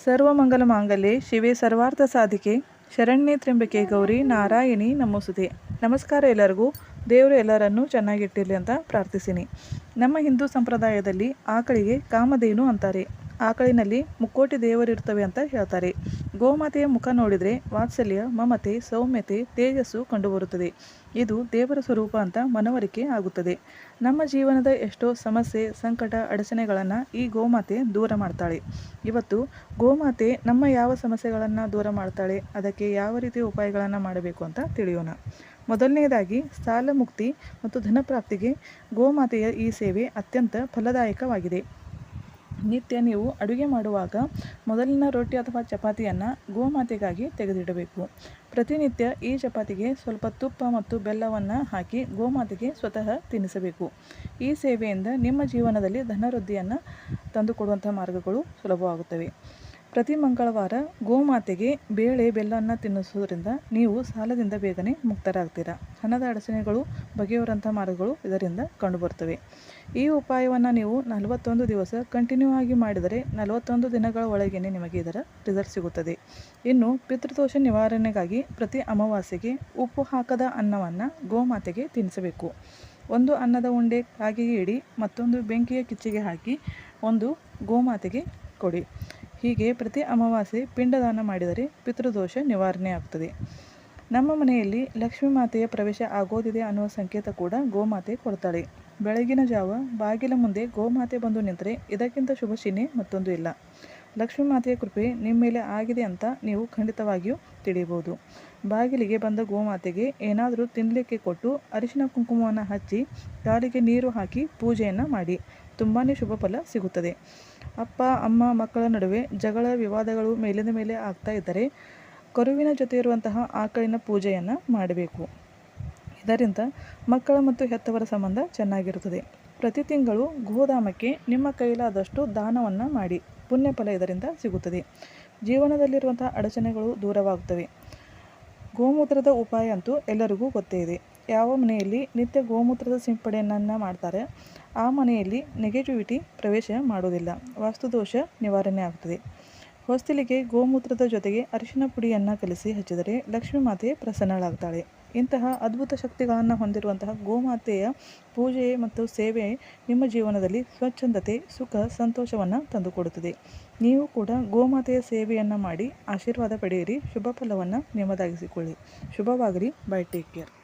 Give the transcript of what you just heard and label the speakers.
Speaker 1: ಸರ್ವಮಂಗಲಮಾಂಗಲ್ಯೆ ಶಿವೆ ಸರ್ವಾರ್ಥ ಸಾಧಿಕೆ ಶರಣ್ಯೆ ತ್ರ್ಯಂಬಕೆ ಗೌರಿ ನಾರಾಯಣಿ ನಮೋಸ್ತುತೆ. ನಮಸ್ಕಾರ ಎಲ್ಲರಿಗೂ. ದೇವರು ಎಲ್ಲರನ್ನೂ ಚೆನ್ನಾಗಿಟ್ಟಿರಲಿ ಅಂತ ಪ್ರಾರ್ಥಿಸಿನಿ. ನಮ್ಮ ಹಿಂದೂ ಸಂಪ್ರದಾಯದಲ್ಲಿ ಆಕಳಿಗೆ ಕಾಮಧೇನು ಅಂತಾರೆ. ಆಕಳಿನಲ್ಲಿ ಮುಕ್ಕೋಟಿ ದೇವರಿರ್ತವೆ ಅಂತ ಹೇಳ್ತಾರೆ. ಗೋಮಾತೆಯ ಮುಖ ನೋಡಿದರೆ ವಾತ್ಸಲ್ಯ, ಮಮತೆ, ಸೌಮ್ಯತೆ, ತೇಜಸ್ಸು ಕಂಡುಬರುತ್ತದೆ. ಇದು ದೇವರ ಸ್ವರೂಪ ಅಂತ ಮನವರಿಕೆ ಆಗುತ್ತದೆ. ನಮ್ಮ ಜೀವನದ ಎಷ್ಟೋ ಸಮಸ್ಯೆ, ಸಂಕಟ, ಅಡಚಣೆಗಳನ್ನು ಈ ಗೋಮಾತೆ ದೂರ ಮಾಡ್ತಾಳೆ. ಇವತ್ತು ಗೋಮಾತೆ ನಮ್ಮ ಯಾವ ಸಮಸ್ಯೆಗಳನ್ನು ದೂರ ಮಾಡ್ತಾಳೆ, ಅದಕ್ಕೆ ಯಾವ ರೀತಿಯ ಉಪಾಯಗಳನ್ನು ಮಾಡಬೇಕು ಅಂತ ತಿಳಿಯೋಣ. ಮೊದಲನೆಯದಾಗಿ ಸಾಲ ಮುಕ್ತಿ ಮತ್ತು ಧನಪ್ರಾಪ್ತಿಗೆ ಗೋಮಾತೆಯ ಈ ಸೇವೆ ಅತ್ಯಂತ ಫಲದಾಯಕವಾಗಿದೆ. ನಿತ್ಯ ನೀವು ಅಡುಗೆ ಮಾಡುವಾಗ ಮೊದಲಿನ ರೊಟ್ಟಿ ಅಥವಾ ಚಪಾತಿಯನ್ನು ಗೋಮಾತೆಗಾಗಿ ತೆಗೆದಿಡಬೇಕು. ಪ್ರತಿನಿತ್ಯ ಈ ಚಪಾತಿಗೆ ಸ್ವಲ್ಪ ತುಪ್ಪ ಮತ್ತು ಬೆಲ್ಲವನ್ನು ಹಾಕಿ ಗೋಮಾತೆಗೆ ಸ್ವತಃ ತಿನ್ನಿಸಬೇಕು. ಈ ಸೇವೆಯಿಂದ ನಿಮ್ಮ ಜೀವನದಲ್ಲಿ ಧನವೃದ್ಧಿಯನ್ನು ತಂದುಕೊಡುವಂಥ ಮಾರ್ಗಗಳು ಸುಲಭವಾಗುತ್ತವೆ. ಪ್ರತಿ ಮಂಗಳವಾರ ಗೋಮಾತೆಗೆ ಬೇಳೆ ಬೆಲ್ಲವನ್ನು ತಿನ್ನಿಸೋದ್ರಿಂದ ನೀವು ಸಾಲದಿಂದ ಬೇಗನೆ ಮುಕ್ತರಾಗ್ತೀರಾ. ಹಣದ ಅಡಚಣೆಗಳು ಬಗೆಯುವಂಥ ಮಾರ್ಗಗಳು ಇದರಿಂದ ಕಂಡುಬರ್ತವೆ. ಈ ಉಪಾಯವನ್ನು ನೀವು 41 ದಿವಸ ಕಂಟಿನ್ಯೂ ಆಗಿ ಮಾಡಿದರೆ 41 ದಿನಗಳ ಒಳಗೇ ನಿಮಗೆ ಇದರ ರಿಸಲ್ಟ್ ಸಿಗುತ್ತದೆ. ಇನ್ನು ಪಿತೃದೋಷ ನಿವಾರಣೆಗಾಗಿ ಪ್ರತಿ ಅಮಾವಾಸ್ಯೆಗೆ ಉಪ್ಪು ಹಾಕದ ಅನ್ನವನ್ನು ಗೋಮಾತೆಗೆ ತಿನ್ನಿಸಬೇಕು. ಒಂದು ಅನ್ನದ ಉಂಡೆ ಕಾಗೆಗೆ ಇಡಿ, ಮತ್ತೊಂದು ಬೆಂಕಿಯ ಕಿಚ್ಚಿಗೆ ಹಾಕಿ ಒಂದು ಗೋಮಾತೆಗೆ ಕೊಡಿ. ಹೀಗೆ ಪ್ರತಿ ಅಮಾವಾಸ್ಯೆ ಪಿಂಡದಾನ ಮಾಡಿದರೆ ಪಿತೃದೋಷ ನಿವಾರಣೆ ಆಗ್ತದೆ. ನಮ್ಮ ಮನೆಯಲ್ಲಿ ಲಕ್ಷ್ಮೀ ಮಾತೆಯ ಪ್ರವೇಶ ಆಗೋದಿದೆ ಅನ್ನುವ ಸಂಕೇತ ಕೂಡ ಗೋಮಾತೆ ಕೊಡ್ತಾಳೆ. ಬೆಳಗಿನ ಜಾವ ಬಾಗಿಲ ಮುಂದೆ ಗೋಮಾತೆ ಬಂದು ನಿಂತರೆ ಇದಕ್ಕಿಂತ ಶುಭ ಚಿಹ್ನೆ ಮತ್ತೊಂದು ಇಲ್ಲ. ಲಕ್ಷ್ಮೀ ಮಾತೆಯ ಕೃಪೆ ನಿಮ್ಮ ಮೇಲೆ ಆಗಿದೆ ಅಂತ ನೀವು ಖಂಡಿತವಾಗಿಯೂ ತಿಳಿಯಬಹುದು. ಬಾಗಿಲಿಗೆ ಬಂದ ಗೋಮಾತೆಗೆ ಏನಾದರೂ ತಿನ್ನಲಿಕ್ಕೆ ಕೊಟ್ಟು ಅರಿಶಿನ ಕುಂಕುಮವನ್ನು ಹಚ್ಚಿ ಕಾಲಿಗೆ ನೀರು ಹಾಕಿ ಪೂಜೆಯನ್ನು ಮಾಡಿ. ತುಂಬಾ ಶುಭ ಫಲ ಸಿಗುತ್ತದೆ. ಅಪ್ಪ ಅಮ್ಮ ಮಕ್ಕಳ ನಡುವೆ ಜಗಳ ವಿವಾದಗಳು ಮೇಲಿಂದ ಮೇಲೆ ಆಗ್ತಾ ಇದ್ದರೆ ಕರುವಿನ ಜೊತೆ ಇರುವಂತಹ ಆಕಳಿನ ಪೂಜೆಯನ್ನು ಮಾಡಬೇಕು. ಇದರಿಂದ ಮಕ್ಕಳ ಮತ್ತು ಹೆತ್ತವರ ಸಂಬಂಧ ಚೆನ್ನಾಗಿರುತ್ತದೆ. ಪ್ರತಿ ತಿಂಗಳು ಗೋಧಾಮಕ್ಕೆ ನಿಮ್ಮ ಕೈಲಾದಷ್ಟು ದಾನವನ್ನು ಮಾಡಿ. ಪುಣ್ಯ ಫಲ ಇದರಿಂದ ಸಿಗುತ್ತದೆ. ಜೀವನದಲ್ಲಿರುವಂಥ ಅಡಚಣೆಗಳು ದೂರವಾಗುತ್ತವೆ. ಗೋಮೂತ್ರದ ಉಪಾಯ ಅಂತೂ ಎಲ್ಲರಿಗೂ ಗೊತ್ತೇ ಇದೆ. ಯಾವ ಮನೆಯಲ್ಲಿ ನಿತ್ಯ ಗೋಮೂತ್ರದ ಸಿಂಪಡಣೆಯನ್ನು ಮಾಡ್ತಾರೆ ಆ ಮನೆಯಲ್ಲಿ ನೆಗೆಟಿವಿಟಿ ಪ್ರವೇಶ ಮಾಡೋದಿಲ್ಲ. ವಾಸ್ತುದೋಷ ನಿವಾರಣೆ ಆಗ್ತದೆ. ಹೊಸ್ತಿಲಿಗೆ ಗೋಮೂತ್ರದ ಜೊತೆಗೆ ಅರಿಶಿನ ಪುಡಿಯನ್ನು ಕಲಿಸಿ ಹಚ್ಚಿದರೆ ಲಕ್ಷ್ಮೀ ಮಾತೆ ಪ್ರಸನ್ನಳಾಗ್ತಾಳೆ. ಇಂತಹ ಅದ್ಭುತ ಶಕ್ತಿಗಳನ್ನು ಹೊಂದಿರುವಂತಹ ಗೋಮಾತೆಯ ಪೂಜೆ ಮತ್ತು ಸೇವೆ ನಿಮ್ಮ ಜೀವನದಲ್ಲಿ ಸ್ವಚ್ಛಂದತೆ, ಸುಖ, ಸಂತೋಷವನ್ನು ತಂದುಕೊಡುತ್ತದೆ. ನೀವು ಕೂಡ ಗೋಮಾತೆಯ ಸೇವೆಯನ್ನು ಮಾಡಿ ಆಶೀರ್ವಾದ ಪಡೆಯಿರಿ. ಶುಭ ಫಲವನ್ನು ನಿಮ್ಮದಾಗಿಸಿಕೊಳ್ಳಿ. ಶುಭವಾಗಲಿ. ಬೈ. Take care.